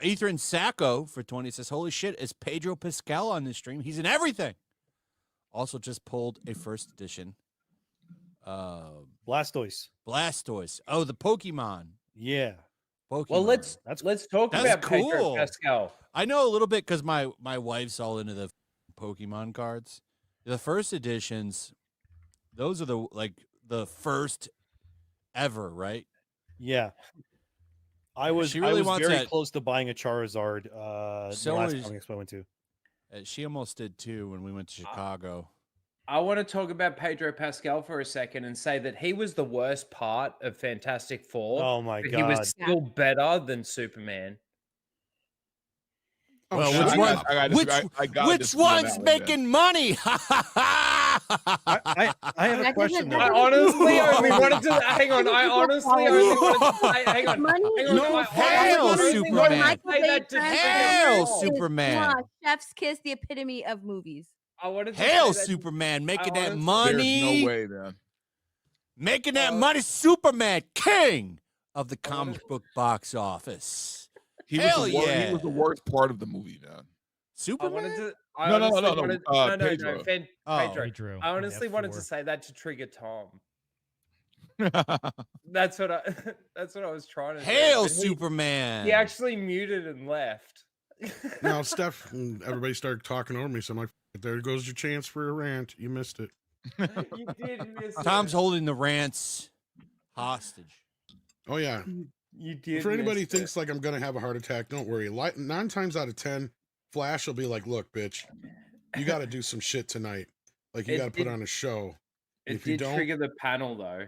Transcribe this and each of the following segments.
Ethan Sacco for 20 says, "Holy shit, is Pedro Pascal on this stream? He's in everything." Also, just pulled a first edition. Blastoise. Oh, the Pokemon. Yeah. Pokemon. Well, let's talk about Pedro cool. Pascal. I know a little bit because my wife's all into the Pokemon cards. The first editions, those are the first ever, right? Yeah. I was very close to buying a Charizard the last Comic Expo I went to. She almost did too when we went to Chicago. I want to talk about Pedro Pascal for a second and say that he was the worst part of Fantastic Four. Oh my god. He was still better than Superman. Well, which one's making money? I have a question. I honestly only wanted to hang on. I honestly only wanted to say, hang on. Hail, Superman! Hail, Superman! Chef's kiss, the epitome of movies. I wanted to Hail, Superman! Making that money. There's no way, man. Making that money, Superman, king of the comic book box office. He was the worst part of the movie, man. Superman? No. Pedro. I honestly wanted to say that to trigger Tom. That's what I was trying to Hail, do. Superman! He actually muted and left. Now, Steph, everybody started talking over me, so I'm like, there goes your chance for a rant. You missed it. You did miss Tom's holding the rants hostage. Oh, yeah. You did. For anybody who thinks like I'm going to have a heart attack, don't worry. 9 times out of 10, Flash will be like, look, bitch, you got to do some shit tonight. Like, you got to put on a show. If you don't trigger the panel, though,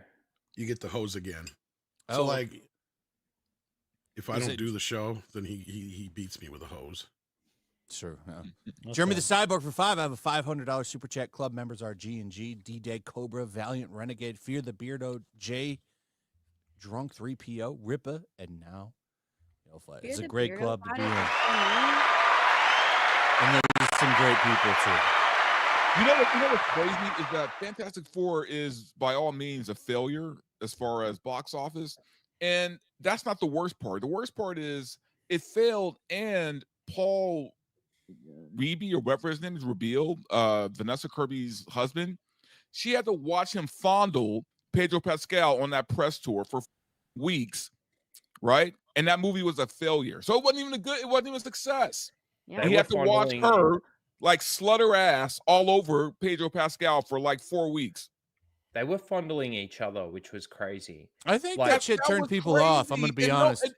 you get the hose again. Oh, so, like, if I don't do the show, then he beats me with a hose. Sure. Yeah. Jeremy the Cyborg for 5. I have a $500 super chat. Club members are G&G, D-Day, Cobra, Valiant, Renegade, Fear the Beardo, J, Drunk 3PO, Rippa, and now YellowFlash. It's a great club to be in. And there's some great people too. You know what's crazy is that Fantastic Four is by all means a failure as far as box office, and that's not the worst part. The worst part is it failed, and Paul Reby, or whatever his name is, revealed, Vanessa Kirby's husband. She had to watch him fondle Pedro Pascal on that press tour for weeks, right? And that movie was a failure. So it wasn't even a success. Yeah. And he had to watch her like slut her ass all over Pedro Pascal for like 4 weeks. They were fondling each other, which was crazy. I think that shit turned people off. I'm going to be honest.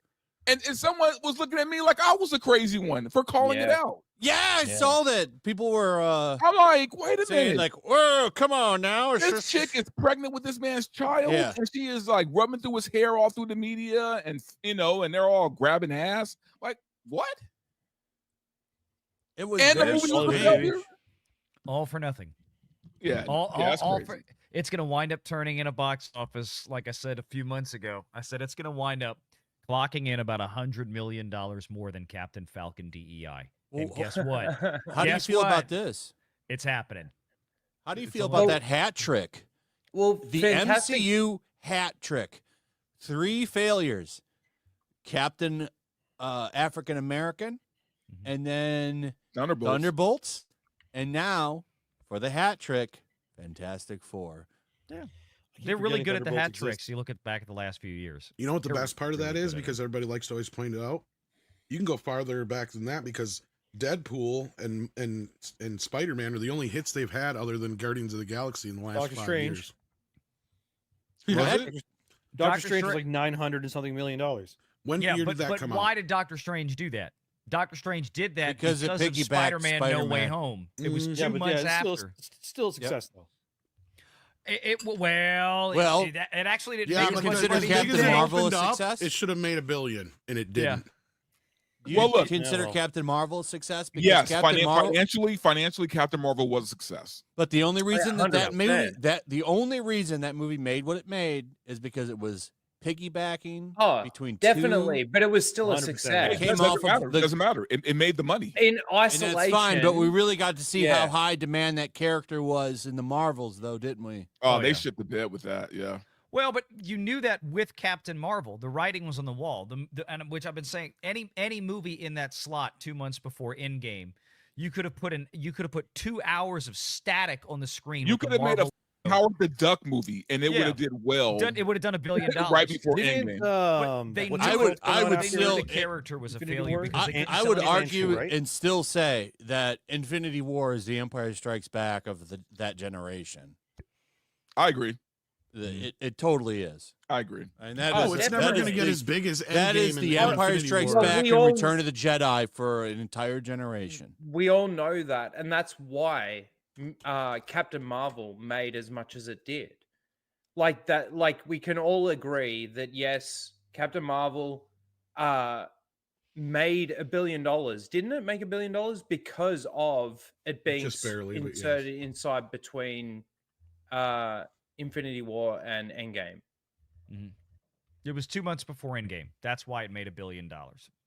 And someone was looking at me like I was a crazy one for calling it out. Yeah, I saw that. People were I'm like, wait a minute. Like, whoa, come on now. This chick is pregnant with this man's child, and she is like rubbing through his hair all through the media, and and they're all grabbing ass. Like, what? It was all for nothing. Yeah. All for, it's gonna wind up turning in a box office, like I said a few months ago. I said it's gonna wind up clocking in about $100 million more than Captain Falcon DEI. And guess what? How do you feel about this? It's happening. How do you feel about that hat trick? Well, the MCU hat trick. 3 failures. Captain African American, and then Thunderbolts. And now, for the hat trick, Fantastic Four. Yeah. They're really good at the hat tricks. You look back at the last few years. You know what the best part of that is? Because everybody likes to always point it out. You can go farther back than that because Deadpool and Spider-Man are the only hits they've had other than Guardians of the Galaxy in the last 5 years. Doctor Strange was like $900 and something million. When year did that come out? Why did Doctor Strange do that? Doctor Strange did that because it of piggybacked Spider-Man No Way Home. It was 2 months after. Still a success, though. It actually didn't. Yeah, consider Captain Marvel a success. It should have made $1 billion, and it didn't. Yeah. You consider Captain Marvel a success? Because yes, financially, Captain Marvel was a success. But the only reason the only reason that movie made what it made is because it was piggybacking between definitely, two. But it was still a success. It doesn't matter. It made the money in isolation. And that's fine, but we really got to see how high demand that character was in the Marvels, though, didn't we? Oh, they shipped the bed with that. Yeah. Well, but you knew that with Captain Marvel, the writing was on the wall. And which I've been saying, any movie in that slot 2 months before Endgame, you could have put 2 hours of static on the screen. You could have made a Howard the Duck movie, and it would have did well. It would have done $1 billion right before Endgame. I would still the character was a failure because I would argue and still say that Infinity War is the Empire Strikes Back of that generation. I agree. It totally is. I agree. And it's never going to get as big as Endgame. That is the Empire Strikes Back and Return of the Jedi for an entire generation. We all know that, and that's why Captain Marvel made as much as it did. Like that, like we can all agree that yes, Captain Marvel made $1 billion. Didn't it make $1 billion because of it being just barely inserted inside between Infinity War and Endgame? Mm-hmm. It was 2 months before Endgame. That's why it made $1 billion.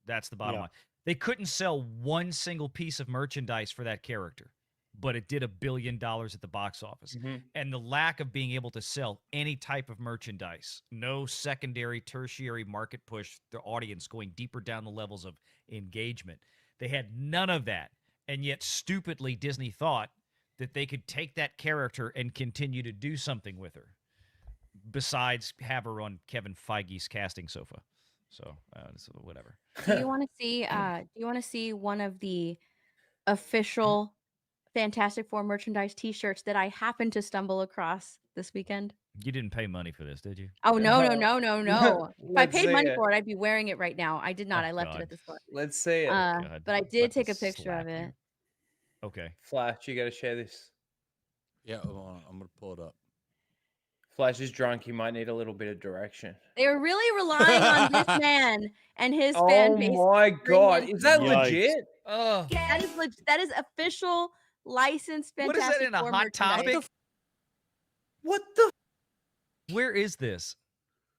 That's the bottom line. They couldn't sell one single piece of merchandise for that character, but it did $1 billion at the box office. Mm-hmm. And the lack of being able to sell any type of merchandise, no secondary, tertiary market push, the audience going deeper down the levels of engagement. They had none of that. And yet, stupidly, Disney thought that they could take that character and continue to do something with her, besides have her on Kevin Feige's casting sofa. So whatever. Do you want to see? Do you want to see one of the official Fantastic Four merchandise T-shirts that I happened to stumble across this weekend? You didn't pay money for this, did you? Oh no! If I paid money for it, I'd be wearing it right now. I did not. I left it at the store. Let's see it. But I did take a picture of it. Okay. Flash, you got to share this. Yeah, hold on. I'm gonna pull it up. Flash is drunk. He might need a little bit of direction. They're really relying on this man and his fan base. Oh my god, is that legit? That is official licensed Fantastic What is that in a Four Hot Topic? What the? Where is this?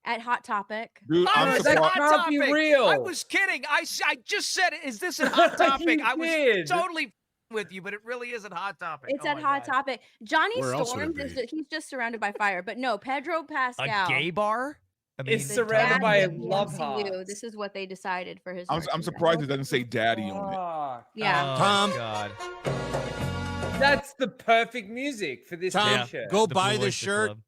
At Hot Topic. Dude, I'm that surprised. can't be real. I was kidding. I just said, is this a Hot Topic? I was totally with you, but it really isn't Hot Topic. It's at Hot Topic. Johnny Where else would Storms it be? he's just surrounded by fire. But no, Pedro Pascal. A gay bar? I mean, It's surrounded by Daddy of the love MCU. hearts. This is what they decided for his. I'm merchandise. surprised it doesn't say daddy on it. Fuck. Yeah. Oh, Tom. God. That's the perfect music for this Tom, t-shirt. go The buy Blue the Oyster shirt. Club.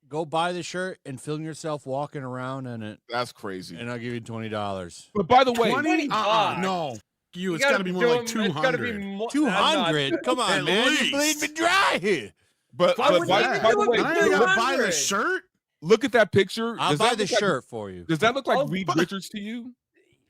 Go buy the shirt and film yourself walking around in it, That's crazy. and I'll give you $20. But by the way, 20? $20? No. It's got to be more like 200. 200? Come on, At man! least. You bleed me dry here. but Why would by you the do way, it? And I gotta buy the 200. shirt? look at that picture. I'll Does buy that the look like- shirt for you. Does that look like Oh, Reed but- Richards to you?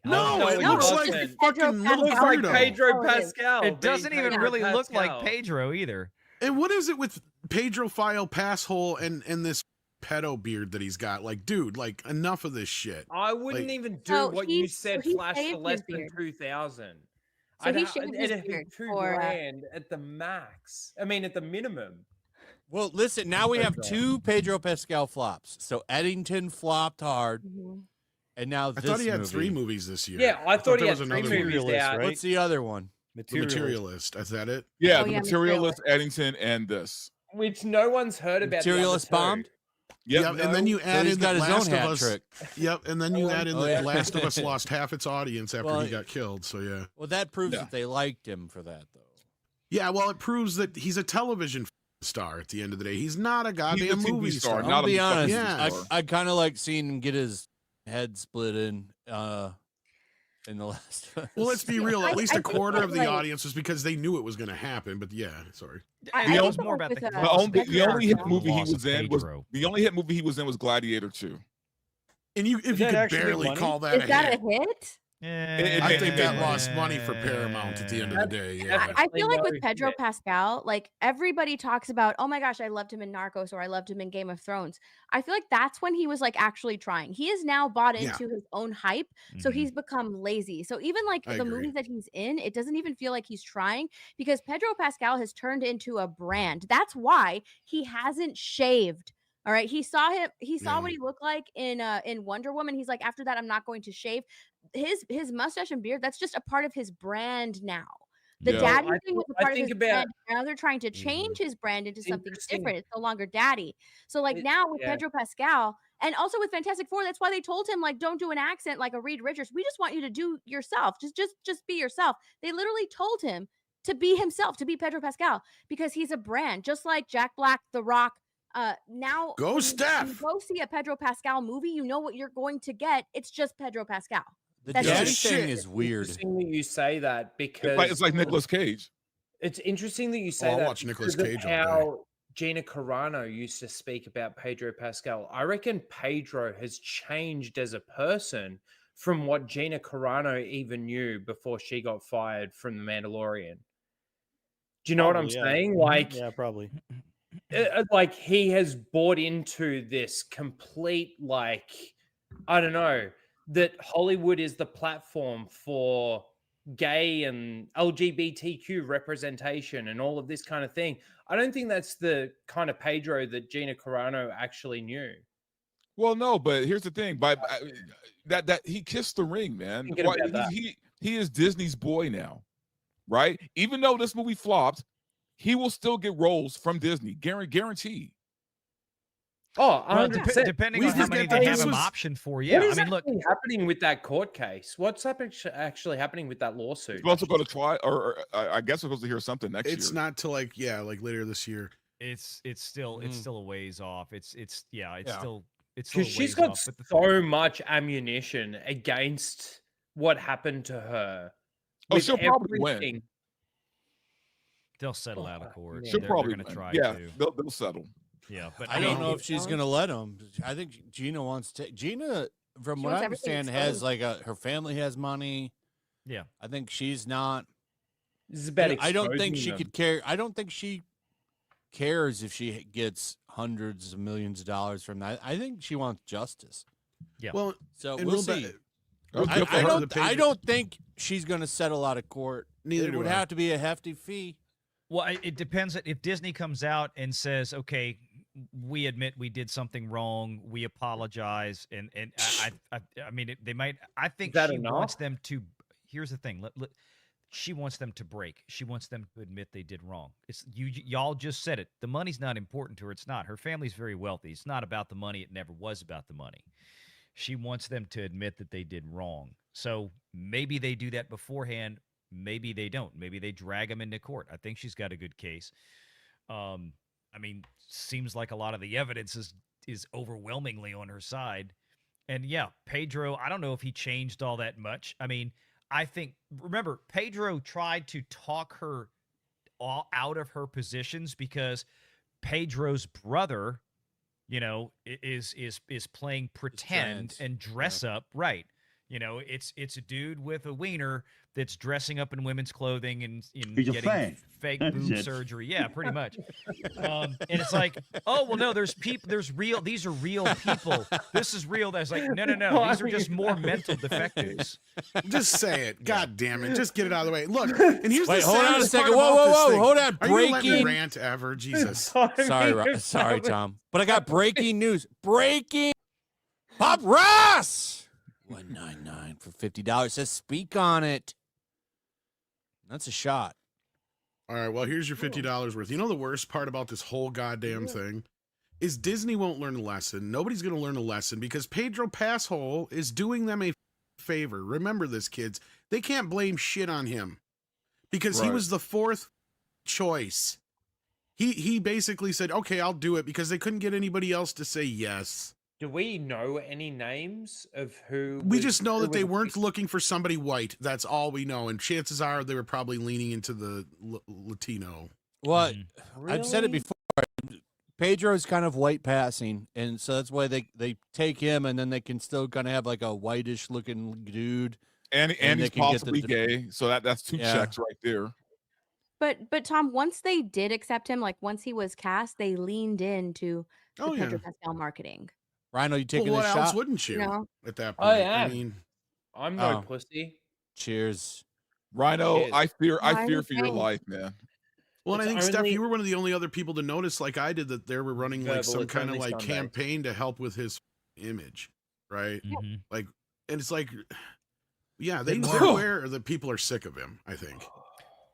No, No, it it looks doesn't. like Pedro fucking little Pascal. Looks like weirdo. Pedro Oh, it is. Pascal. It doesn't being even Pedro really look like Pascal. Pedro either. And what is it with Pedro File Passhole and this pedo beard that he's got? Like, dude, like enough of this shit. I wouldn't Like- even do So what you he's- said, so he Flash, for shaved less his than beard. 2,000. So he shaved his it'd be beard $2 for, grand at the max. I mean, at the minimum. Well, listen. Now we have two Pedro Pascal flops. So Eddington flopped hard, Mhm. and now I this thought he had movie. 3 movies this year. Yeah, I thought he there had was 3 another one. movies out. right? What's the other one? The Materialist. Is that it? Yeah, Oh, the yeah, Materialist, Eddington, and this. Which no one's heard about. Materialist the other bombed? two. Yep. And then you So added he's got that his Last own of hat Us. trick. Yep. And then you added Oh, that yeah. Last of Us lost half its audience after Well, he got killed. So yeah. Well, that proves Yeah. that they liked him for that, though. Yeah. Well, it proves that he's a television star at the end of the day. He's not a goddamn TV movie star, star. not I'll be a honest. Yeah. I kind of like seeing him get his head split in the last. Well, let's be real. At least I a quarter think of the like- audience was because they knew it was going to happen. But yeah, sorry. I It think was the more look about with, the The only hit the movie he loss of was in was Pedro. the only hit movie he was in was Gladiator 2. And if you that could actually barely money? call that Is that hit. a hit? I think that lost money for Paramount at the end of the day. Yeah. I feel like with no Pedro hit. Pascal, like everybody talks about, oh my gosh, I loved him in Narcos or I loved him in Game of Thrones. I feel like that's when he was like actually trying. He is now bought Yeah. into his own hype, so Mhm. he's become lazy. So even like I the agree. movies that he's in, it doesn't even feel like he's trying because Pedro Pascal has turned into a brand. That's why he hasn't shaved. All right, he saw Yeah. what he looked like in Wonder Woman. He's like, after that, I'm not going to shave. His mustache and beard, that's just a part of his brand now. The Yeah. daddy I thing was a I part of think his about brand. Now they're trying to change his brand into something interesting. different. It's no longer daddy. So like It now with yeah. Pedro Pascal and also with Fantastic Four, that's why they told him like don't do an accent like a Reed Richards. We just want you to do yourself. Just be yourself. They literally told him to be himself, to be Pedro Pascal because he's a brand, just like Jack Black, The Rock. Now Go when you Steph. go see a Pedro Pascal movie, you know what you're going to get. It's just Pedro Pascal. The That's daddy it. thing is weird. Interesting that you say that because It's like Nicolas Cage. it's interesting that you Oh, say I'll that watch Nicolas because of Cage all day. how Gina Carano used to speak about Pedro Pascal. I reckon Pedro has changed as a person from what Gina Carano even knew before she got fired from The Mandalorian. Do you know what I'm Probably, yeah. saying? Like, Yeah, probably. like he has bought into this complete, like, I don't know, that Hollywood is the platform for gay and LGBTQ representation and all of this kind of thing. I don't think that's the kind of Pedro that Gina Carano actually knew. Well, no, but here's the thing: that he kissed the ring, man. Thinking about that. He is Disney's boy now, right? Even though this movie flopped, he will still get roles from Disney, guaranteed. Oh, Well, 100%. depending We on how forget many that they this have him was- optioned for. What Yeah, is I mean, look, actually happening with that court case? What's actually happening with that lawsuit? He's also going to try, or I guess we're supposed to hear something next It's year. not till like later this year. it's still a ways off. It's Yeah. still a Because she's ways got off. But so much ammunition against what happened to her. Oh, with she'll probably win. everything. they'll settle out of Oh, court. man. She'll They're probably going to win. try Yeah, to. they'll settle. Yeah, but I don't mean, know if she's going to let him. I think Gina wants to. Gina, from She what wants I everything understand, has exposed. like her family has money. Yeah. I think she's not. This is about I don't think exposing she them. could care. I don't think she cares if she gets hundreds of millions of dollars from that. I think she wants justice. Yeah. Well, So and we'll real see. bad- real I- quick for I her, don't. the page- I don't think she's going to settle out of court. Neither it do would I. have to be a hefty fee. Well, it depends. If Disney comes out and says, "Okay, we admit we did something wrong. We apologize," and I mean, they might. I think that she wants enough? them to. Here's the thing. She wants them to break. She wants them to admit they did wrong. It's y'all just said it. The money's not important to her. It's not. Her family's very wealthy. It's not about the money. It never was about the money. She wants them to admit that they did wrong. So maybe they do that beforehand. Maybe they don't. Maybe they drag him into court. I think she's got a good case. I mean, seems like a lot of the evidence is overwhelmingly on her side. And yeah, Pedro, I don't know if he changed all that much. I mean, I think, remember, Pedro tried to talk her all out of her positions because Pedro's brother, you know, is playing pretend trans. and dress up, right? You know, it's a dude with a wiener that's dressing up in women's clothing and He's a getting fag. fake That's boob it. surgery. Yeah, pretty much. And it's like, oh well, no, there's people. These are real people. This is real. That's like, no. These are just more mental defectives. Just say it. God damn it. Just get it out of the way. Look, and here's Wait, the hold on a saddest second. part Whoa, about whoa, this whoa. thing. Hold on. Are you gonna let me Breaking. rant ever? Jesus. Sorry, Tom. But I got breaking news. Breaking. Bob Ross. $199 for $50. Says speak on it. That's a shot. All right, well, here's your $50 worth. You know the worst part about this whole goddamn thing is Disney won't learn a lesson. Nobody's going to learn a lesson because Pedro Pascal is doing them a favor. Remember this, kids. They can't blame shit on him because he Right. was the fourth choice. He basically said, "Okay, I'll do it," because they couldn't get anybody else to say yes. Do we know any names of who? We was- just know who that they was- weren't looking for somebody white. That's all we know. And chances are they were probably leaning into the Latino. Well, Mhm. I've said it Really? before. Pedro's kind of white passing, and so that's why they take him, and then they can still kind of have like a whitish looking dude. And And they he's can get possibly the- gay, so that's two Yeah. checks right there. But Tom, once they did accept him, like once he was cast, they leaned into the Oh, yeah. Pedro Pascal marketing. Rhino, you Well, taking what a else shot? wouldn't you You know? at that Oh, point? yeah. I mean, I'm no Oh. pussy. Cheers. Rhino, Cheers. I fear Rhino, for your thanks. life, man. well, and I It's think, Steph, only- you were one of the only other people to notice, like I did, that they were running like Verbal, some it's kind of only like Sunday. campaign to help with his image, right? Mhm. And it's like, yeah, they're Whoa. aware that people are sick of him, I think.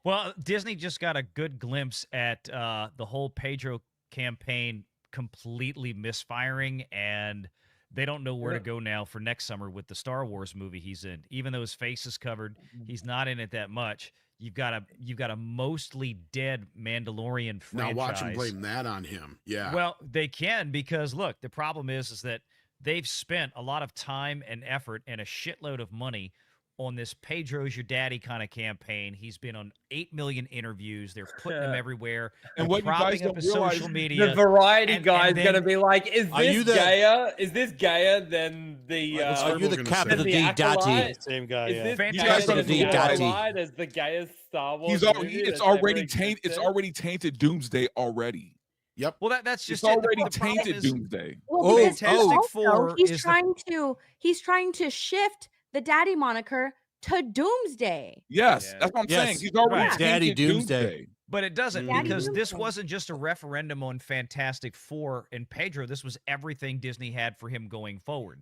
Well, Disney just got a good glimpse at the whole Pedro campaign completely misfiring, and they don't know where to go now for next summer with the Star Wars movie he's in. Even though his face is covered, he's not in it that much. You've got a mostly dead Mandalorian franchise. Now watch them blame that on him. Yeah. Well, they can, because look, the problem is that they've spent a lot of time and effort and a shitload of money on this Pedro's Your Daddy kind of campaign. He's been on 8 million interviews. They're putting him everywhere. And what you guys propping up don't his realize, social media. The variety and guy's then- gonna be like, "Is Are you this the- gayer? Is this gayer than the? What's Are you the gonna capital say? D The Dotty? Acolyte? Same guy. Is Yeah. this Fantastic gayer guys than don't the do that. Acolyte as the gayest Star Wars? It's movie that's already ever tainted. It's existed? already tainted Doomsday already. Yep. Well, that's just It's already the problem tainted is- Doomsday. Well, Oh, because Fantastic also, Four he's is the- trying to shift the daddy moniker to Doomsday. Yes, Yeah. that's what I'm Yes. saying. He's already Right. Daddy tainted Doomsday. But it doesn't, Daddy because this Doomsday. wasn't just a referendum on Fantastic Four and Pedro. This was everything Disney had for him going forward.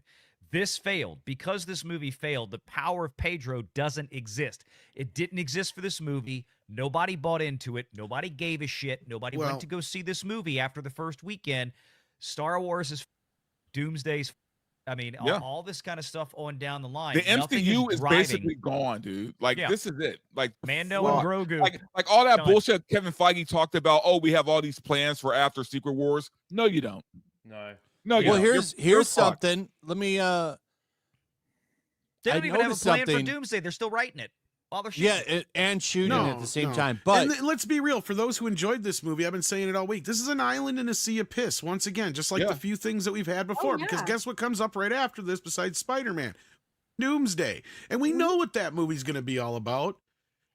This failed. Because this movie failed, the power of Pedro doesn't exist. It didn't exist for this movie. Nobody bought into it. Nobody gave a shit. Nobody Well- went to go see this movie after the first weekend. Star Wars is Doomsday's. I mean, Yeah. all this kind of stuff on down the line. The Nothing MCU is driving basically gone, dude. Like Yeah. this is it. Like Mando fuck. and Grogu. Like all that Done. bullshit Kevin Feige talked about. Oh, we have all these plans for after Secret Wars. No, you don't. No. No, you Well, don't. here's You're fucked. something. Let me They I don't even have a noticed plan for something. Doomsday. They're still writing it while they're shooting. yeah, and shooting No, at the same no. time. But And let's be real. For those who enjoyed this movie, I've been saying it all week. This is an island in a sea of piss. Once again, just like Yeah. the few things that we've had before. Because yeah. guess what comes up right after this besides Spider-Man? Doomsday. And we know what that movie's going to be all about.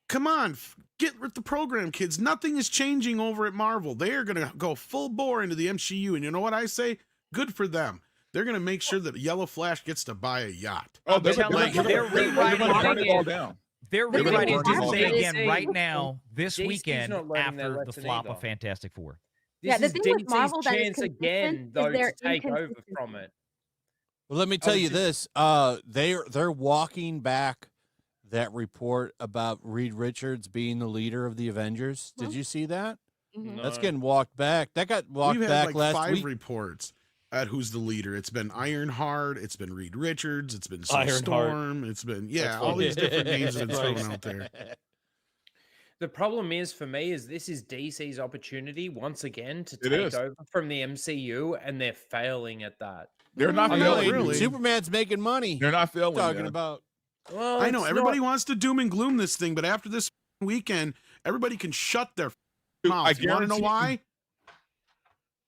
Come on, get with the program, kids. Nothing is changing over at Marvel. They are going to go full bore into the MCU. And you know what I say? Good for them. They're going to make sure that YellowFlash gets to buy a yacht. Oh, I'm telling you, they're rewriting gonna burn it all it. down. They're They're gonna rewriting work it all Doomsday out. again DC right now, this DC's weekend, not learning their after the lesson flop either. of Fantastic Four. Yeah, the This thing is with Marvel DC's that is chance consistent again, is though, their to take over inconsistency. from it. Well, let me tell you just- this. They're walking back that report about Reed Richards being the leader of the Avengers. Did you see that? Mhm. That's No. getting walked back. That got walked We've back had like last 5 week. reports at who's the leader. It's been Ironheart. It's been Reed Richards. It's been Sue Ironheart. Storm. It's been, all these different names have been thrown Right. out there. The problem is for me is this is DC's opportunity once again to It take is. over from the MCU, and they're failing at that. They're not I know, failing. really. Superman's making money. They're not failing. talking man. about. Well, I know it's everybody not- wants to doom and gloom this thing, but after this weekend, everybody can shut their Dude, mouth. You want to know guarantee you- why?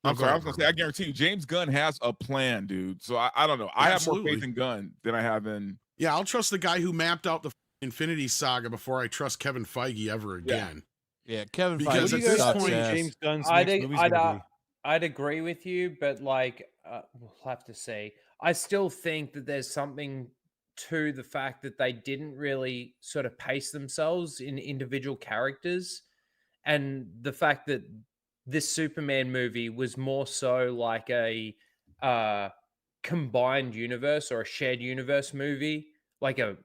I'm go sorry. I ahead, was gonna say I guarantee you, James Gunn has a plan, dude. So I don't know. I have more Absolutely. faith in Gunn than I have in. Yeah, I'll trust the guy who mapped out the Infinity Saga before I trust Kevin Feige ever again. Yeah, Kevin Because Feige What do at you guys sucks point, think ass. James Gunn's I'd, next movie's I'd, gonna be? I'd agree with you, but like we'll have to see. I still think that there's something to the fact that they didn't really sort of pace themselves in individual characters, and the fact that this Superman movie was more so like a combined universe or a shared universe movie, like a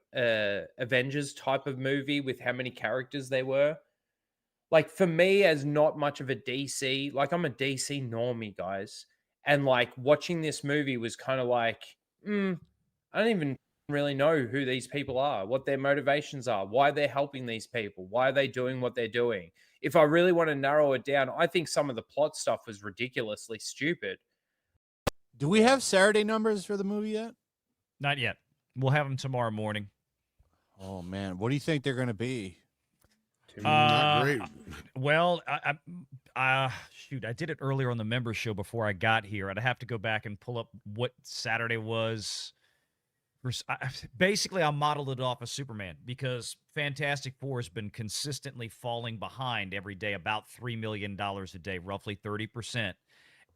Avengers type of movie with how many characters there were. Like for me, as not much of a DC, like I'm a DC normie, guys, and like watching this movie was kind of like, I don't even really know who these people are, what their motivations are, why they're helping these people, why are they doing what they're doing. If I really want to narrow it down, I think some of the plot stuff was ridiculously stupid. Do we have Saturday numbers for the movie yet? Not yet. We'll have them tomorrow morning. Oh man, what do you think they're going to be? Not great. Well, shoot, I did it earlier on the members show before I got here. I'd have to go back and pull up what Saturday was. Basically, I modeled it off of Superman because Fantastic Four has been consistently falling behind every day, about $3 million a day, roughly 30%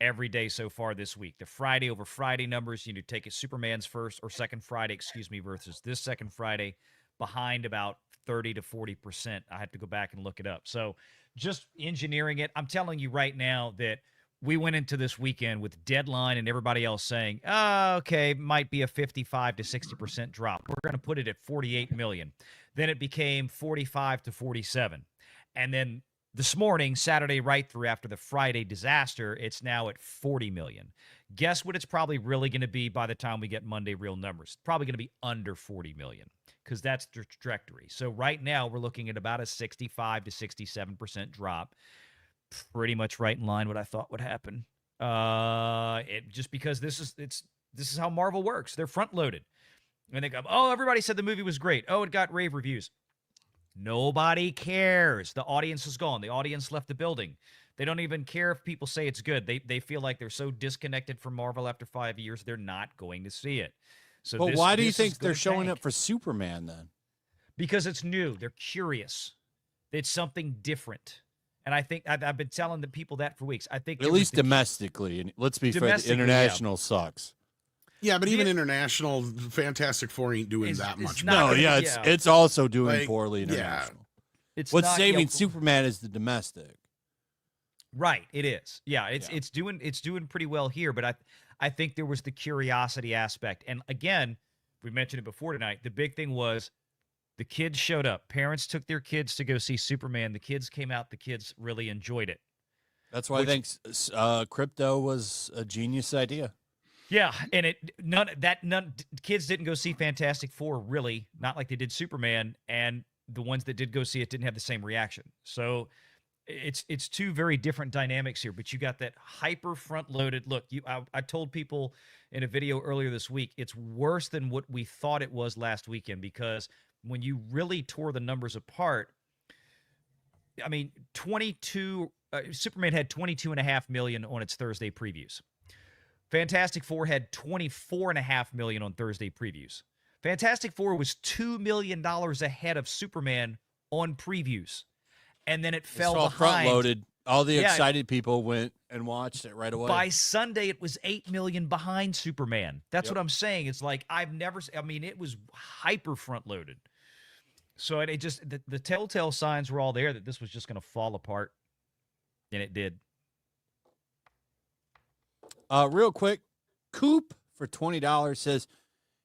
every day so far this week. The Friday over Friday numbers, you know, take it Superman's first or second Friday, versus this second Friday, behind about 30 to 40%. I have to go back and look it up. So just engineering it, I'm telling you right now that we went into this weekend with Deadline and everybody else saying, oh, okay, might be a 55 to 60% drop. We're going to put it at 48 million. Then it became 45 to 47. And then this morning, Saturday right through after the Friday disaster, it's now at 40 million. Guess what it's probably really going to be by the time we get Monday real numbers? It's probably going to be under 40 million because that's the trajectory. So right now we're looking at about a 65 to 67% drop. Pretty much right in line what I thought would happen. Just because this is how Marvel works. They're front loaded. And they go, oh, everybody said the movie was great. Oh, it got rave reviews. Nobody cares. The audience is gone. The audience left the building. They don't even care if people say it's good. They feel like they're so disconnected from Marvel after 5 years, they're not going to see it. So, but why do you think they're showing up for Superman then? Because it's new. They're curious. It's something different. And I think I've been telling the people that for weeks. I think at least domestically, and let's be fair, the international sucks. Yeah, but even international, Fantastic Four ain't doing that much. It's also doing poorly international. Yeah. What's saving Superman is the domestic. Right, it is. Yeah, it's doing pretty well here, but I think there was the curiosity aspect. And again, we mentioned it before tonight. The big thing was the kids showed up. Parents took their kids to go see Superman. The kids came out. The kids really enjoyed it. That's why I think crypto was a genius idea. Yeah, and none kids didn't go see Fantastic Four, really, not like they did Superman, and the ones that did go see it didn't have the same reaction. So it's two very different dynamics here, but you got that hyper front loaded look. I told people in a video earlier this week, it's worse than what we thought it was last weekend, because when you really tore the numbers apart, I mean, Superman had 22.5 million on its Thursday previews. Fantastic Four had 24.5 million on Thursday previews. Fantastic Four was $2 million ahead of Superman on previews. And then it fell behind. Front loaded. All the excited people went and watched it right away. By Sunday, it was 8 million behind Superman. That's what I'm saying. It's like it was hyper front loaded. So it just, the telltale signs were all there that this was just going to fall apart. And it did. Real quick, Coop for $20 says,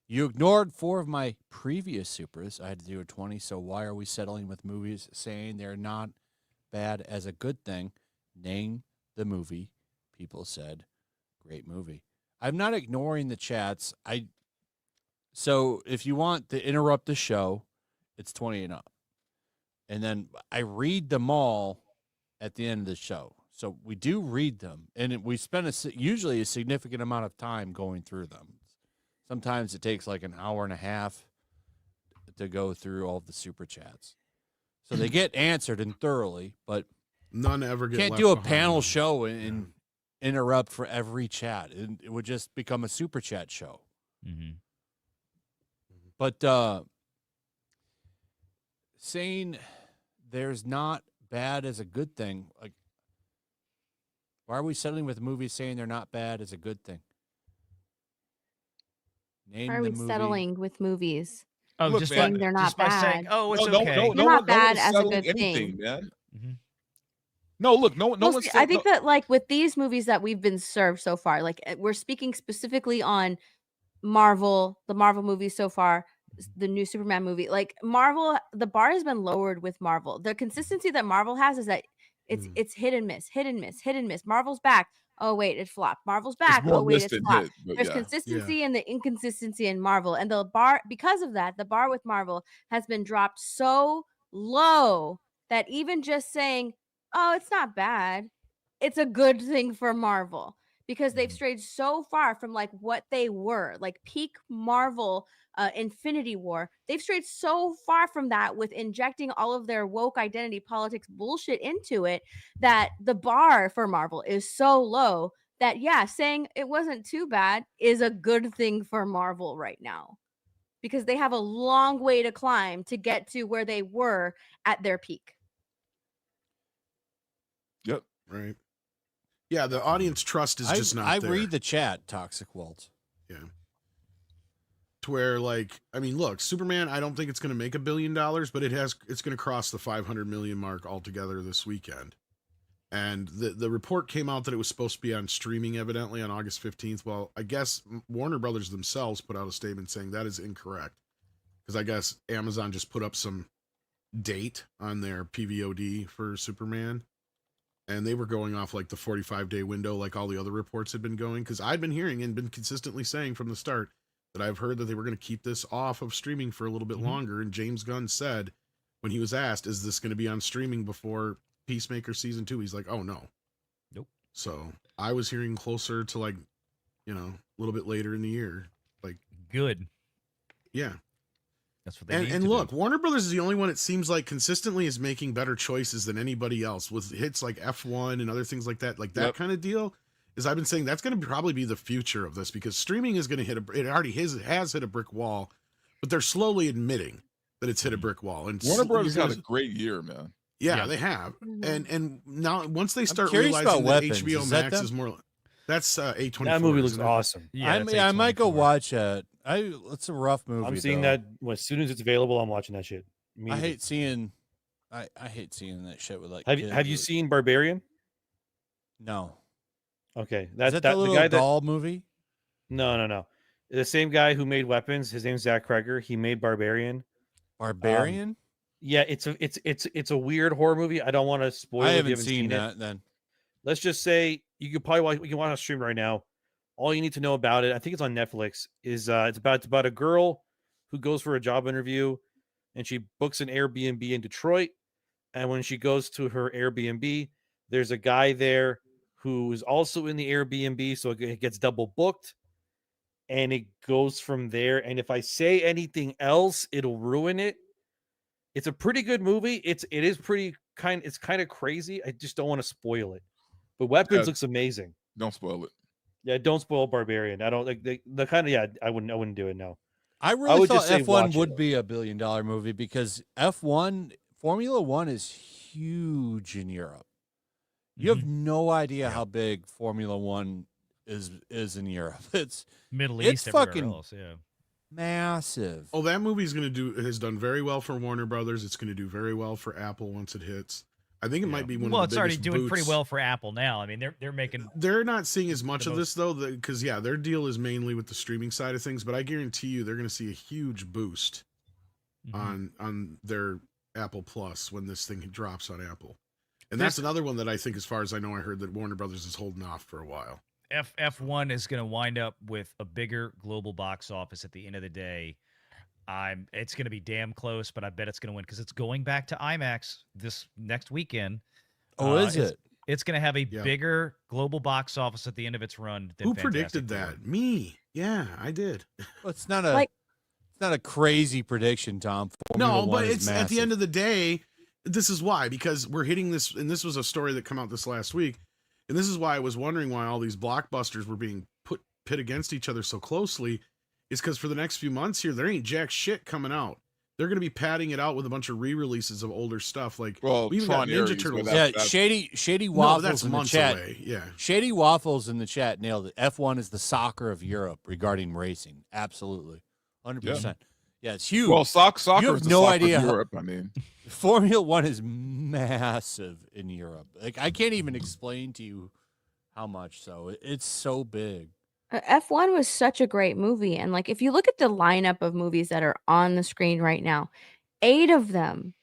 you ignored 4 of my previous supers. I had to do a 20, so why are we settling with movies saying they're not bad as a good thing? Name the movie. People said, great movie. I'm not ignoring the chats. So if you want to interrupt the show, it's 20 and up. And then I read them all at the end of the show. So we do read them, and we spend usually a significant amount of time going through them. Sometimes it takes like an hour and a half to go through all of the super chats. So they get answered and thoroughly, but none ever get. Can't do a panel show and interrupt for every chat. It would just become a super chat show. Mm-hmm. But saying there's not bad as a good thing, like, why are we settling with movies saying they're not bad as a good thing? Why are we settling with movies? Oh, just saying they're not bad. Saying, oh, it's okay. They're not bad as a good thing, man. Mm-hmm. No, look, no one's. I think that, like, with these movies that we've been served so far, like, we're speaking specifically on Marvel, the Marvel movies so far, the new Superman movie. Like, Marvel, the bar has been lowered with Marvel. The consistency that Marvel has is that it's hit and miss, hit and miss, hit and miss. Marvel's back. Oh wait, it flopped. Marvel's back. Oh wait, it's flopped. There's consistency and the inconsistency in Marvel, and the bar, because of that, the bar with Marvel has been dropped so low that even just saying, "Oh, it's not bad," it's a good thing for Marvel, because they've strayed so far from like what they were, like peak Marvel, Infinity War. They've strayed so far from that with injecting all of their woke identity politics bullshit into it, that the bar for Marvel is so low that, saying it wasn't too bad is a good thing for Marvel right now, because they have a long way to climb to get to where they were at their peak. Yep. Right. Yeah, the audience trust is just not there. I read the chat, Toxic Waltz. Yeah. To where, like, I mean, look, Superman, I don't think it's going to make $1 billion, but it's going to cross the 500 million mark altogether this weekend. And the report came out that it was supposed to be on streaming, evidently, on August 15th. Well, I guess Warner Brothers themselves put out a statement saying that is incorrect, because I guess Amazon just put up some date on their PVOD for Superman. And they were going off like the 45-day window, like all the other reports had been going. Because I'd been hearing and been consistently saying from the start that I've heard that they were going to keep this off of streaming for a little bit longer. And James Gunn said, when he was asked, is this going to be on streaming before Peacemaker season 2? He's like, oh, no. Nope. So I was hearing closer to like, a little bit later in the year. Like, good. Yeah. That's what they need and to look, do. Warner Brothers is the only one it seems like consistently is making better choices than anybody else with hits like F1 and other things like that. Like that kind of deal is, I've been saying that's going to probably be the future of this, because streaming is going to it already has hit a brick wall, but they're slowly admitting that it's hit a brick wall. And Warner Brothers had a great year, man. Yeah, they have. And now once they start curious realizing about that Weapons. HBO Is that Max them? is more, that's A24. That movie looks isn't it? awesome. Yeah, I might go watch it. It's a rough movie. I'm seeing though. that as soon as it's available. I'm watching that shit. I hate seeing that shit with like. Have you seen Barbarian? No. Okay, Is that the little guy doll movie? No. The same guy who made Weapons. His name's Zach Kreger. He made Barbarian. Barbarian? Yeah, it's a weird horror movie. I don't want to spoil it. I if you haven't haven't seen that. it. Then Let's just say you could probably watch. You can watch on stream right now. All you need to know about it, I think it's on Netflix, is it's about a girl who goes for a job interview, and she books an Airbnb in Detroit. And when she goes to her Airbnb, there's a guy there who is also in the Airbnb, so it gets double booked, and it goes from there. And if I say anything else, it'll ruin it. It's a pretty good movie. It's kind of crazy. I just don't want to spoil it. But Weapons looks amazing. Don't spoil it. Yeah, don't spoil Barbarian. I don't like the kind of I wouldn't do it. No. I really would thought just say F1 watch would it. be a $1 billion movie, because F1 Formula 1 is huge in Europe. You have no idea how big Formula 1 is in Europe. It's Middle East, it's fucking everywhere else, yeah. massive. Oh, that movie's has done very well for Warner Brothers. It's going to do very well for Apple once it hits. I think it might be one of the it's already biggest doing pretty boots. well for Apple now. I mean, they're making. They're not seeing as much of this though, because their deal is mainly with the streaming side of things. But I guarantee you, they're going to see a huge boost on their Apple Plus when this thing drops on Apple. And that's another one that I think, as far as I know, I heard that Warner Brothers is holding off for a while. F1 is going to wind up with a bigger global box office at the end of the day. It's going to be damn close, but I bet it's going to win because it's going back to IMAX this next weekend. Oh, is it? It's going to have a bigger global box office at the end of its run. Than Who Fantastic predicted Four. that? Me. Yeah, I did. Well, it's not a crazy prediction, Tom. Formula No, but 1 is it's at the end of the day. This is why, because we're hitting this, and this was a story that came out this last week, and this is why I was wondering why all these blockbusters were being pit against each other so closely. Is because for the next few months here, there ain't jack shit coming out. They're going to be padding it out with a bunch of re-releases of older stuff. Like, we even got Ninja Turtles. Yeah, Shady Waffles that's in the months chat. away. Yeah, Shady Waffles in the chat nailed it. F1 is the soccer of Europe regarding racing. Absolutely, 100%. Yeah, it's huge. Well, soccer you is have the no soccer idea. of Europe. I mean, Formula 1 is massive in Europe. Like, I can't even explain to you how much. So it's so big. F1 was such a great movie. And like, if you look at the lineup of movies that are on the screen right now, 8 of them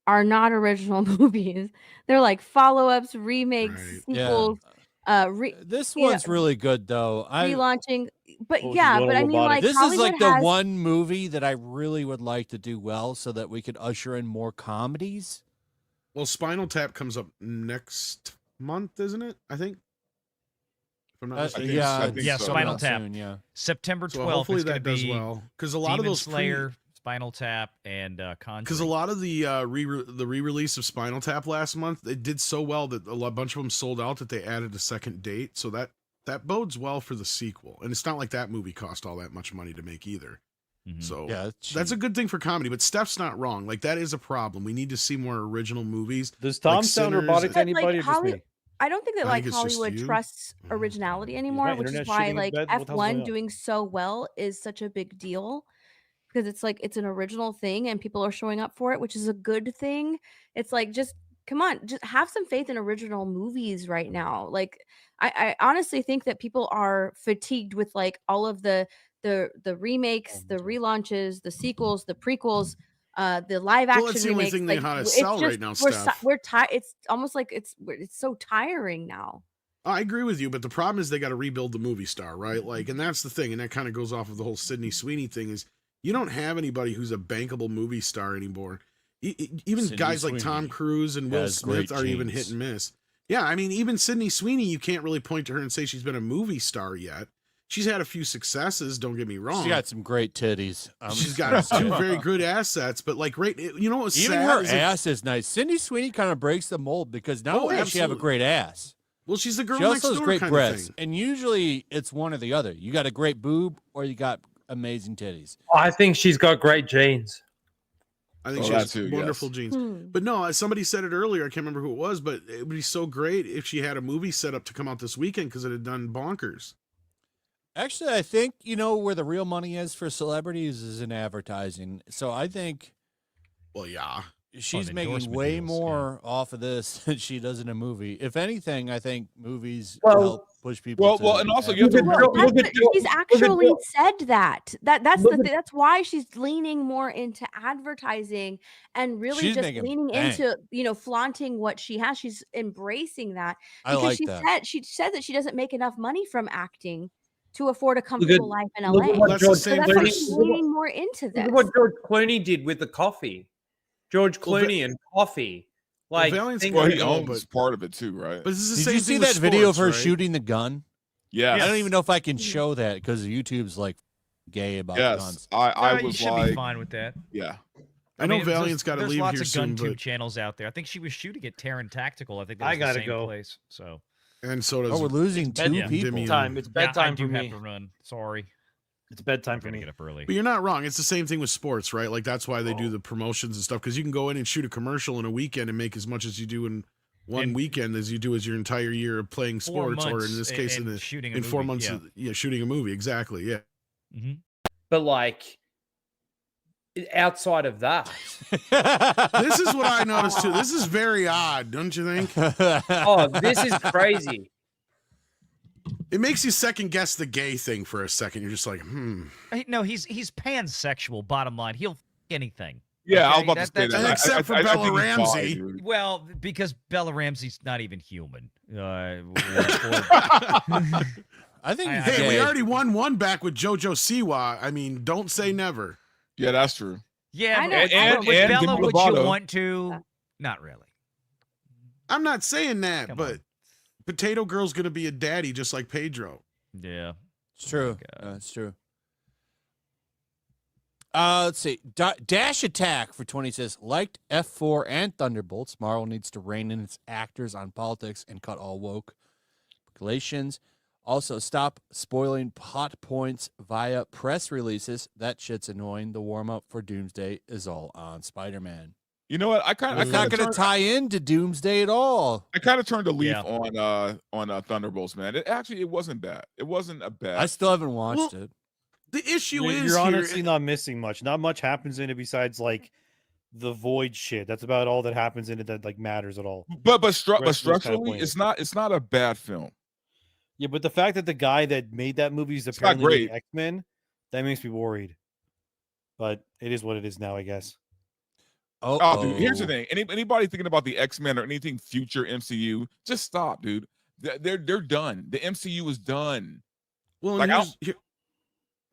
are not original movies. They're like follow-ups, remakes, sequels. This one's really good though. Relaunching. But but I mean, like, this Hollywood is like has... the one movie that I really would like to do well so that we could usher in more comedies. Well, Spinal Tap comes up next month, isn't it? I think. If I'm not mistaken. Spinal Tap. Soon, September 12th. So hopefully that does be well, because a lot Demon of those Slayer, Spinal Tap, and Conjuring. Because a lot of the re-release of Spinal Tap last month, it did so well that a bunch of them sold out that they added a second date. So that bodes well for the sequel. And it's not like that movie cost all that much money to make either. So that's a good thing for comedy. But Steph's not wrong. Like, that is a problem. We need to see more original movies. Does Tom sound robotic to anybody, or just me? I don't think that I think like it's just Hollywood you. trusts originality anymore, which is internet why shitting like the bed? What the hell's going F1 on? doing so well is such a big deal, because it's like it's an original thing and people are showing up for it, which is a good thing. It's like, just come on, just have some faith in original movies right now. Like, I honestly think that people are fatigued with like all of the remakes, the relaunches, the sequels, the prequels. The live action Well, it's the only remakes, thing they know how to sell right now, Steph. We're tired. It's almost like it's so tiring now. I agree with you, but the problem is they got to rebuild the movie star, right? Like, and that's the thing, and that kind of goes off of the whole Sydney Sweeney thing. Is you don't have anybody who's a bankable movie star anymore. Even Sydney guys like Sweeney Tom Cruise and Will has Smith great are even genes. hit and miss. Yeah, I mean, even Sydney Sweeney, you can't really point to her and say she's been a movie star yet. She's had a few successes, don't get me wrong. She got some great titties. She's got two very good assets, but like, you know what was Even sad her is ass is nice. Sydney Sweeney kind of breaks the mold because not Oh, only does she have a absolutely. great ass, well, she's the girl she next also has door great kind of breasts. thing. And usually it's one or the other. You got a great boob or you got amazing titties. I think she's got great genes. I think Oh, she that has too, wonderful yes. genes. Hmm. But no, somebody said it earlier. I can't remember who it was, but it would be so great if she had a movie set up to come out this weekend because it had done bonkers. Actually, I think, you know, where the real money is for celebrities is in advertising. So I think Well, yeah. she's making endorsement way deals, more off of this than she does in a movie. If anything, I think movies Well- help push people. Well, to and also you have to advertise. Look Well, at that's Joe- she's look at actually Joe- said that. That's Look the at- thing. That's why she's leaning more into advertising and really She's just making leaning bank. into, flaunting what she has. She's embracing that I because like she that. said that she doesn't make enough money from acting to afford a at- comfortable life in look LA. at what That's the George So same that's why for she's Clooney- leaning more into Look this. at what George Clooney did with the coffee. George Well, Clooney and coffee. Like, Valiant's think Well, of he it. owns part of it too, right? But this is the Did same you thing see with that video of sports, her right? shooting the gun? Yes. I don't even know if I can show that because YouTube's like gay about Yes, guns. I you was should be like, fine with that. yeah. I know mean, Valiant's got to there's leave lots here of soon, gun tube but channels out there. I think she was shooting at Terran Tactical. I think that I was the gotta same go. place. So and so does Oh, we're losing two yeah. people. Demi. Bedtime. It's yeah, I bedtime do for have me. to run. Sorry, It's bedtime I'm for gonna me. get up early. But you're not wrong. It's the same thing with sports, right? Like that's why they do the promotions and stuff because you can go in and shoot a commercial in a weekend and make as much as you do in one In- weekend as you do as your entire year of playing 4 sports, or months in this case, and shooting a in 4 movie, months, shooting a movie. Exactly. Yeah. hmm But like, outside of that, This is what I noticed too. This is very odd, don't you think? oh, this is crazy. It makes you second guess the gay thing for a second. You're just like, No, he's pansexual. Bottom line, he'll f- anything. Yeah, I was Okay, about to say that. Except for I Bella think he's bi, Ramsey. dude. Well, because Bella Ramsey's not even human. I think I- he's hey, we gay. already won one back with JoJo Siwa. I mean, don't say never. Yeah, that's true. yeah, I know, but and- with and Bella, Demi would you Lovato. want to? Not really. I'm not saying that, Come but on. Potato Girl's gonna be a daddy just like Pedro. Yeah. It's true. God. It's true. Let's see. Dash Attack for 20 says, liked F4 and Thunderbolts. Marvel needs to rein in its actors on politics and cut all woke regulations. Also, stop spoiling plot points via press releases. That shit's annoying. The warm-up for Doomsday is all on Spider-Man. You know what? I kind It's not going to tie into Doomsday at all. I kind of turned a leaf Yeah. on Thunderbolts, man. It wasn't bad. It wasn't a bad. I still haven't watched it. The issue You're, is you're here, honestly not missing much. Not much happens in it besides like the void shit. That's about all that happens in it that like matters at all. but Rest of it's kinda structurally, pointless. it's not a bad film. Yeah, but the fact that the guy that made that movie is not apparently great. X-Men, that makes me worried. But it is what it is now, I guess. Oh, dude, here's the thing. Anybody thinking about the X-Men or anything future MCU, just stop, dude. They're done. The MCU is done. well, like, oh,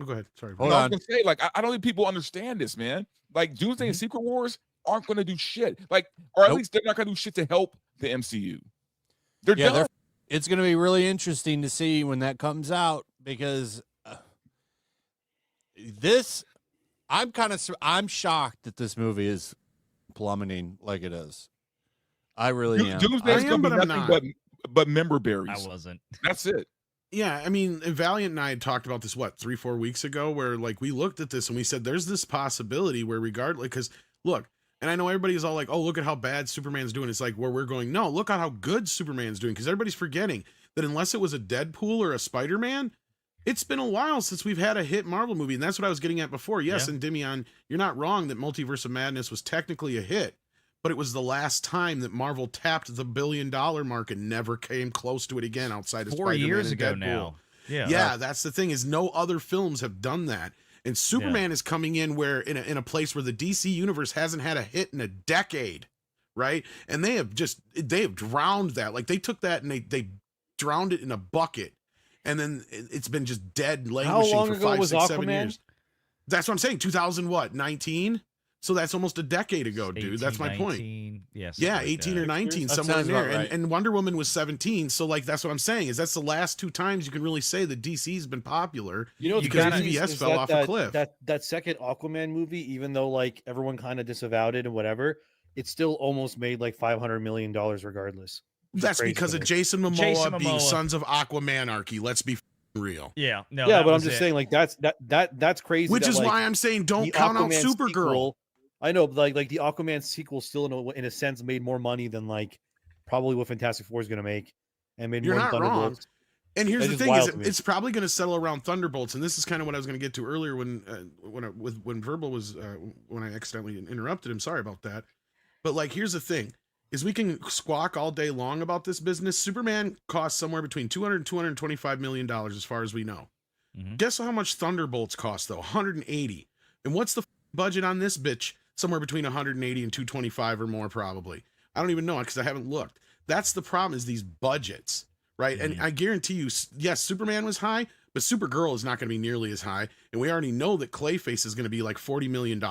go ahead. Sorry. Hold No, I on. was gonna say, like, I don't think people understand this, man. Like, Doomsday and Secret Wars aren't gonna do shit. Like, or at Nope. least they're not gonna do shit to help the MCU. They're Yeah, done. it's going to be really interesting to see when that comes out because I'm shocked that this movie is plummeting like it is. I really am. Doomsday's I gonna am, be but I'm nothing but member berries. I wasn't. That's it. Yeah, I mean, Valiant and I had talked about this 3-4 weeks ago, where like we looked at this and we said there's this possibility where regardless, because look, and I know everybody's all like, oh, look at how bad Superman's doing. It's like where we're going, no, look at how good Superman's doing, because everybody's forgetting that unless it was a Deadpool or a Spider-Man, it's been a while since we've had a hit Marvel movie, and that's what I was getting at before. Yes, Yeah. and Demian, you're not wrong that Multiverse of Madness was technically a hit, but it was the last time that Marvel tapped the $1 billion mark and never came close to it again outside of 4 Spider-Man years and ago Deadpool. now. Yeah. Yeah, that's the thing is no other films have done that. And Superman is coming in where in a place where the DC universe hasn't had a hit in a decade, right? And they have drowned that. Like they took that and they drowned it in a bucket, and then it's been just dead languishing long for ago 5, was 6, 7 Aquaman? years. That's what I'm saying. 2019. So that's almost a decade ago, dude. That's my point. 19, yes. Yeah, 18 or 19, That somewhere in sounds there. about right. And Wonder Woman was 17. So like that's what I'm saying is that's the last 2 times you can really say that DC's been popular. You know, what's because crazy BVS is fell off a cliff. That second Aquaman movie, even though like everyone kind of disavowed it and whatever, it still almost made like $500 million regardless. That's because of Jason Momoa being Momoa. Sons of Aquamanarchy. Let's be real. Yeah, no, Yeah, that but I'm was just it. saying like that's crazy. Which that, is like, why I'm saying don't the count out Aquaman Supergirl. sequel- I know, but like the Aquaman sequel still in a sense made more money than like probably what Fantastic Four is going to make, and made You're more not than wrong. Thunderbolts. And here's That's the just thing: wild is to me. it's probably going to settle around Thunderbolts, and this is kind of what I was going to get to earlier when Verbal was when I accidentally interrupted him. Sorry about that. But like, here's the thing: is we can squawk all day long about this business. Superman costs somewhere between $200 and $225 million, as far as we know. Mhm. Guess how much Thunderbolts cost though? 180. And what's the budget on this bitch? Somewhere between 180 and 225 or more, probably. I don't even know because I haven't looked. That's the problem, is these budgets, right? And I guarantee you, yes, Superman was high, but Supergirl is not going to be nearly as high. And we already know that Clayface is going to be like $40 million.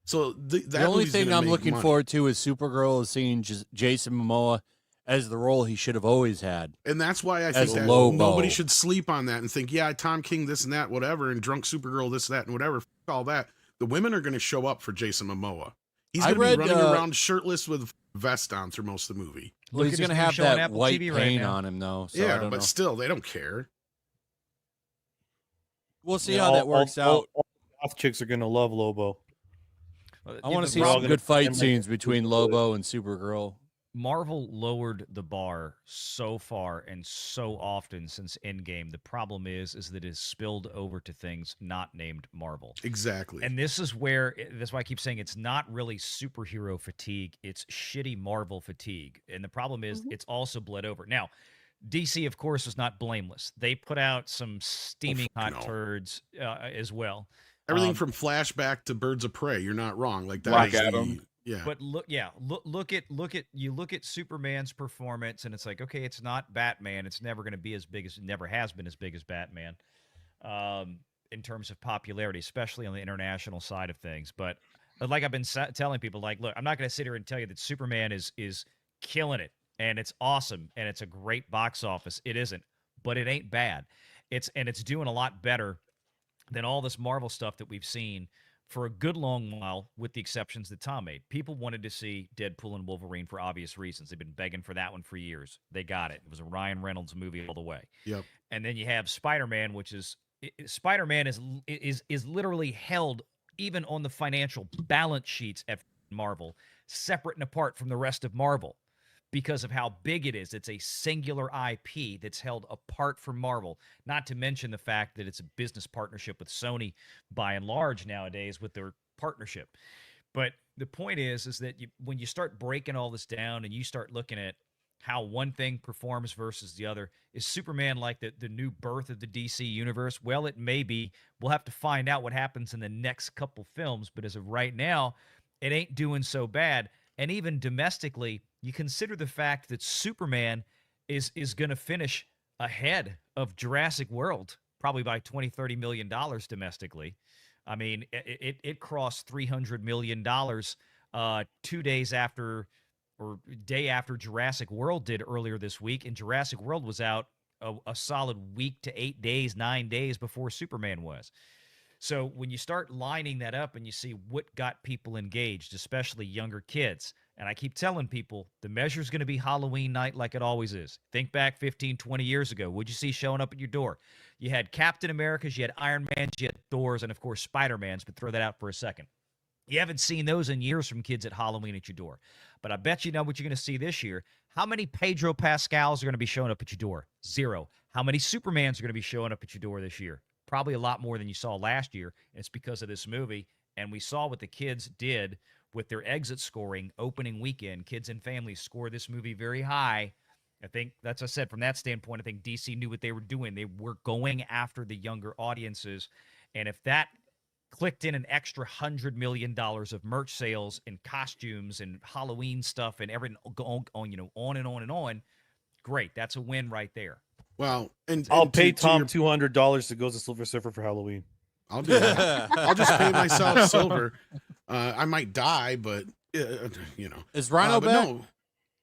So The only thing I'm looking forward to is Supergirl is seeing Jason Momoa as the role he should have always had. And that's why I as think that Lobo. nobody should sleep on that and think, yeah, Tom King, this and that, whatever, and drunk Supergirl, this, that, and whatever, all that. The women are going to show up for Jason Momoa. He's I going to be read, running around shirtless with a vest on through most of the movie. Well, he's Look going at to his new have show on that Apple white TV right paint now. on him, though. So I Yeah, don't but know. still, they don't care. We'll see how that works out. All goth chicks are going to love Lobo. I want to see we're all some gonna good fight pretend like scenes between Lobo and Supergirl. Marvel lowered the bar so far and so often since Endgame. The problem is that it's spilled over to things not named Marvel. Exactly. And that's why I keep saying it's not really superhero fatigue. It's shitty Marvel fatigue. And the problem is it's also bled over. Now, DC, of course, is not blameless. They put out some steaming hot no. turds as well. Everything from Flashback to Birds of Prey. You're not wrong. Like that. Black is Adam. Yeah. But look at Superman's performance, and it's like, okay, it's not Batman. It's never going to be as big as, never has been as big as Batman, in terms of popularity, especially on the international side of things. But like I've been telling people, like, look, I'm not going to sit here and tell you that Superman is killing it and it's awesome and it's a great box office. It isn't, but it ain't bad. It's doing a lot better than all this Marvel stuff that we've seen for a good long while, with the exceptions that Tom made. People wanted to see Deadpool and Wolverine for obvious reasons. They've been begging for that one for years. They got it. It was a Ryan Reynolds movie all the way. Yep. And then you have Spider-Man, which is Spider-Man is literally held even on the financial balance sheets at Marvel, separate and apart from the rest of Marvel, because of how big it is. It's a singular IP that's held apart from Marvel, not to mention the fact that it's a business partnership with Sony by and large nowadays with their partnership. But the point is that when you start breaking all this down and you start looking at how one thing performs versus the other, is Superman like the new birth of the DC universe? Well, it may be. We'll have to find out what happens in the next couple films. But as of right now, it ain't doing so bad. And even domestically, you consider the fact that Superman is going to finish ahead of Jurassic World, probably by $20-30 million domestically. I mean, it crossed $300 million 2 days after, or day after Jurassic World did earlier this week, and Jurassic World was out a solid week to 8 days, 9 days before Superman was. So when you start lining that up and you see what got people engaged, especially younger kids, and I keep telling people the measure is going to be Halloween night like it always is. Think back 15, 20 years ago. What'd you see showing up at your door? You had Captain Americas, you had Iron Mans, you had Thors, and of course Spider-Mans, but throw that out for a second. You haven't seen those in years from kids at Halloween at your door. But I bet you know what you're going to see this year. How many Pedro Pascals are going to be showing up at your door? 0. How many Supermans are going to be showing up at your door this year? Probably a lot more than you saw last year. And it's because of this movie. And we saw what the kids did with their exit scoring opening weekend. Kids and families score this movie very high. I think that's what I said. From that standpoint, I think DC knew what they were doing. They were going after the younger audiences. And if that clicked in an extra $100 million of merch sales and costumes and Halloween stuff and everything on, you know, on and on and on, great. That's a win right there. Well, and I'll and pay to Tom your- $200 to go to Silver Surfer for Halloween. I'll do that. I'll just pay myself silver. I might die, but you know. Is Rhino but back? no,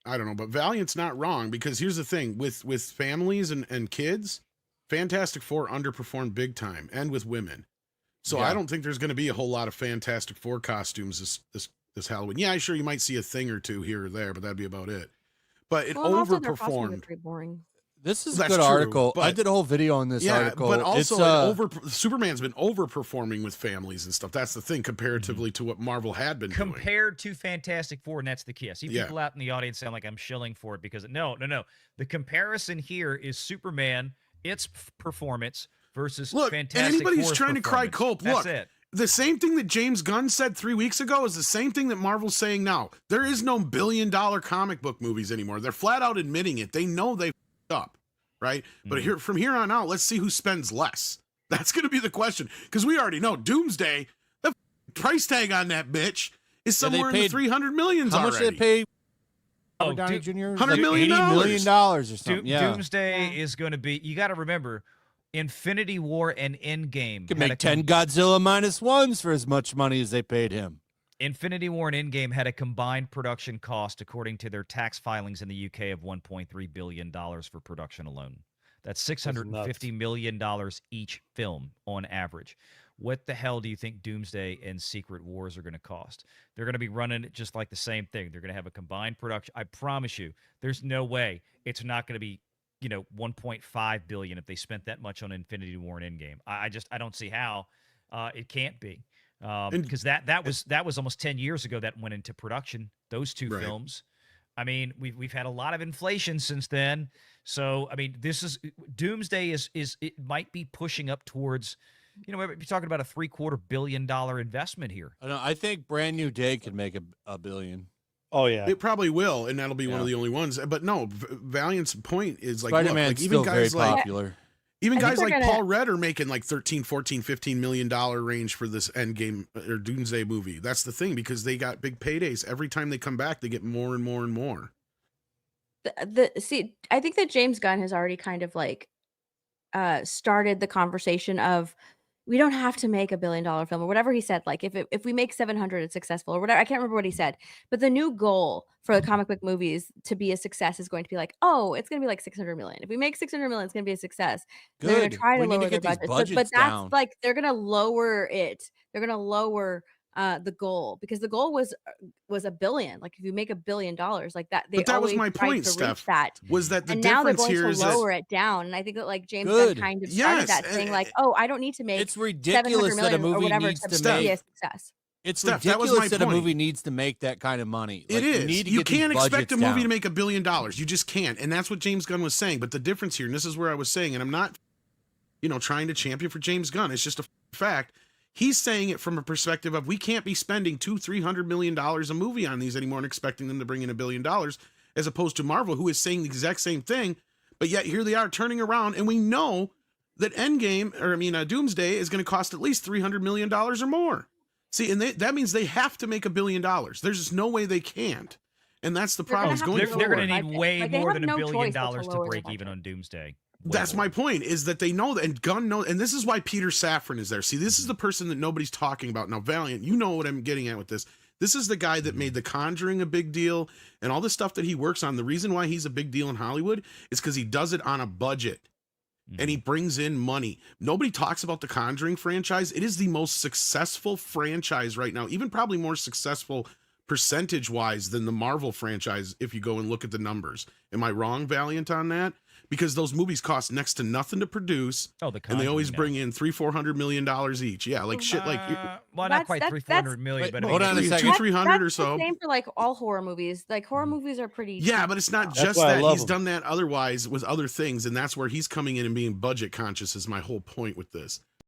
I don't know. But Valiant's not wrong, because here's the thing with families and kids, Fantastic Four underperformed big time, and with women. So Yeah. I don't think there's going to be a whole lot of Fantastic Four costumes this Halloween. Yeah, sure, you might see a thing or two here or there, but that'd be about it. But it Well, also their costumes are overperformed. pretty boring. This is a That's good true, article. I but- did a whole video on this Yeah, article. but also it's, Superman's been overperforming with families and stuff. That's the thing comparatively to what Marvel had been doing. Compared to Fantastic Four, and that's the key. I see Yeah. people out in the audience sound like I'm shilling for it because no. The comparison here is Superman, its performance versus Look, and Fantastic anybody who's Four's trying to cry performance. cope, That's look, it. the same thing that James Gunn said 3 weeks ago is the same thing that Marvel's saying now. There is no billion-dollar comic book movies anymore. They're flat out admitting it. They know they f***ed up, right? But from here on out, let's see who spends less. That's going to be the question, because we already know Doomsday, the price tag on that bitch is Yeah, they somewhere in the paid- 300 millions how much already. they pay Oh, Robert Downey Doom- Jr.? $100 million. $80 million or something. Yeah. Doomsday is going to be. You got to remember, Infinity War and Endgame Could had make a 10 Godzilla -1s for as much money as they paid him. Infinity War and Endgame had a combined production cost, according to their tax filings in the UK, of $1.3 billion for production alone. That's $650 million each film on average. What the hell do you think Doomsday and Secret Wars are going to cost? They're going to be running it just like the same thing. They're going to have a combined production. I promise you, there's no way it's not going to be, you know, $1.5 billion if they spent that much on Infinity War and Endgame. I don't see how it can't be. Because that was almost 10 years ago that went into production, those two Right. films. I mean, we've had a lot of inflation since then. So I mean, this is Doomsday is it might be pushing up towards, you know, you're talking about a $750 million investment here. I know. I think Brand New Day could make a billion. Oh yeah. It probably will, and that'll be one of Yeah. the only ones. But no, Valiant's point is like, look, Spider-Man's like still very popular. even I think guys they're like gonna- Paul Rudd are making like 13, 14, 15 million dollar range for this Endgame or Doomsday movie. That's the thing, because they got big paydays every time they come back. They get more and more and more. See, I think that James Gunn has already kind of like started the conversation of we don't have to make $1 billion film or whatever he said. Like if we make 700, it's successful or whatever. I can't remember what he said, but the new goal for the comic book movies to be a success is going to be like, oh, it's going to be like 600 million. If we make 600 million, it's going to be a success. They're going to Good. try to We need to lower their get these budget, budgets but that's down. like they're going to lower it. They're going to lower the goal, because the goal was $1 billion. Like if you make $1 billion, like that, they But that was always my tried point, to reach Steph. that. Was that the And now they're difference going here to is that lower it down. And I think that like James Good. Gunn kind of started Yes, that, saying like, oh, I don't need to make It's 700 ridiculous that a million or movie whatever needs to to be a make. success. It's Steph, that was ridiculous my that a point. movie needs to make that kind of money. Like, it is. You, need to You get these can't expect budgets a movie down. to make $1 billion. You just can't. And that's what James Gunn was saying. But the difference here, and this is where I was saying, and I'm not, trying to champion for James Gunn. It's just a fact. He's saying it from a perspective of we can't be spending $200-300 million a movie on these anymore and expecting them to bring in $1 billion, as opposed to Marvel, who is saying the exact same thing. But yet here they are turning around, and we know that Doomsday is going to cost at least $300 million or more. See, and that means they have to make $1 billion. There's just no way they can't. And that's the They're gonna problem. have Going to They're forward. going to need budget. way Like, they more have than $1 no billion choice but to to lower the break budget. even on Doomsday. Way That's more. my point, is that they know that, and Gunn knows, and this is why Peter Safran is there. See, this is the person that nobody's talking about. Now, Valiant, you know what I'm getting at with this. This is the guy that made The Conjuring a big deal and all the stuff that he works on. The reason why he's a big deal in Hollywood is because he does it on a budget and he brings in money. Nobody talks about the Conjuring franchise. It is the most successful franchise right now, even probably more successful percentage-wise than the Marvel franchise if you go and look at the numbers. Am I wrong, Valiant, on that? Because those movies cost next to nothing to produce, Oh, the and they always Conjuring, bring in $300-400 million each. Yeah, like shit, like well, not That's- quite that's- 300 million, Wait, but I hold mean, on a second. 200-300 or That's so. the same for like all horror movies. Like horror movies are pretty. Yeah, but it's not That's just why I that. love He's him. done that otherwise with other things, and that's where he's coming in and being budget conscious is my whole point with this.